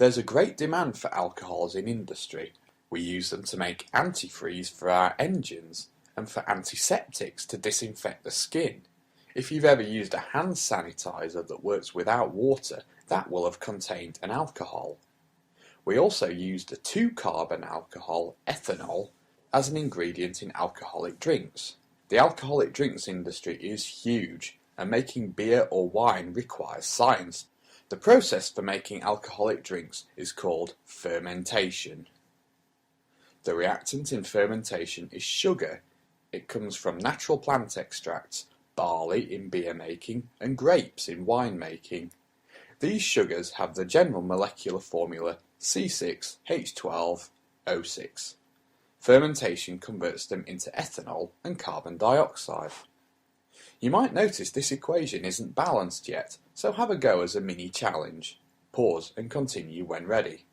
There's a great demand for alcohols in industry. We use them to make antifreeze for our engines and for antiseptics to disinfect the skin. If you've ever used a hand sanitizer that works without water, that will have contained an alcohol. We also used a 2-carbon alcohol, ethanol, as an ingredient in alcoholic drinks. The alcoholic drinks industry is huge, and making beer or wine requires science. The process for making alcoholic drinks is called fermentation. The reactant in fermentation is sugar. It comes from natural plant extracts, barley in beer making, and grapes in wine making. These sugars have the general molecular formula C6H12O6. Fermentation converts them into ethanol and carbon dioxide. You might notice this equation isn't balanced yet, so have a go as a mini challenge. Pause and continue when ready.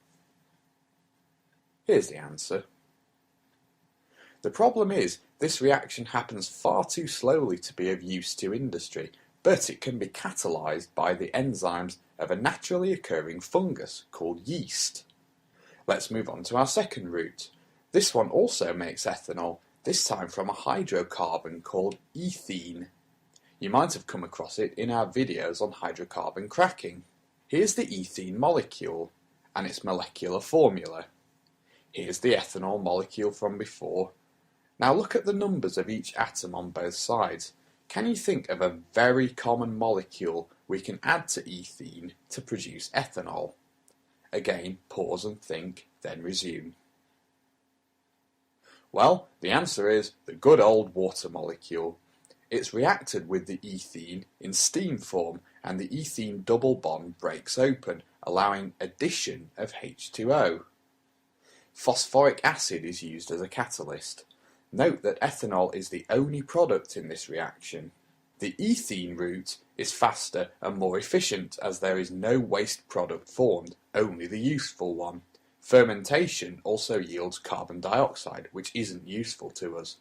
Here's the answer. The problem is, this reaction happens far too slowly to be of use to industry, but it can be catalysed by the enzymes of a naturally occurring fungus called yeast. Let's move on to our second route. This one also makes ethanol, this time from a hydrocarbon called ethene. You might have come across it in our videos on hydrocarbon cracking. Here's the ethene molecule and its molecular formula. Here's the ethanol molecule from before. Now look at the numbers of each atom on both sides. Can you think of a very common molecule we can add to ethene to produce ethanol? Again, pause and think, then resume. Well, the answer is the good old water molecule. It's reacted with the ethene in steam form, and the ethene double bond breaks open, allowing addition of H2O. Phosphoric acid is used as a catalyst. Note that ethanol is the only product in this reaction. The ethene route is faster and more efficient as there is no waste product formed, only the useful one. Fermentation also yields carbon dioxide, which isn't useful to us.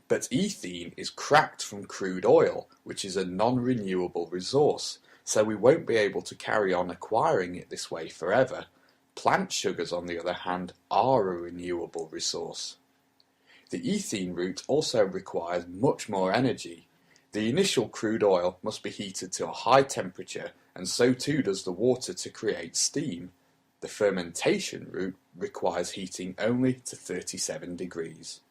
But ethene is cracked from crude oil, which is a non-renewable resource, so we won't be able to carry on acquiring it this way forever. Plant sugars, on the other hand, are a renewable resource. The ethene route also requires much more energy. The initial crude oil must be heated to a high temperature, and so too does the water to create steam. The fermentation route requires heating only to 37 degrees.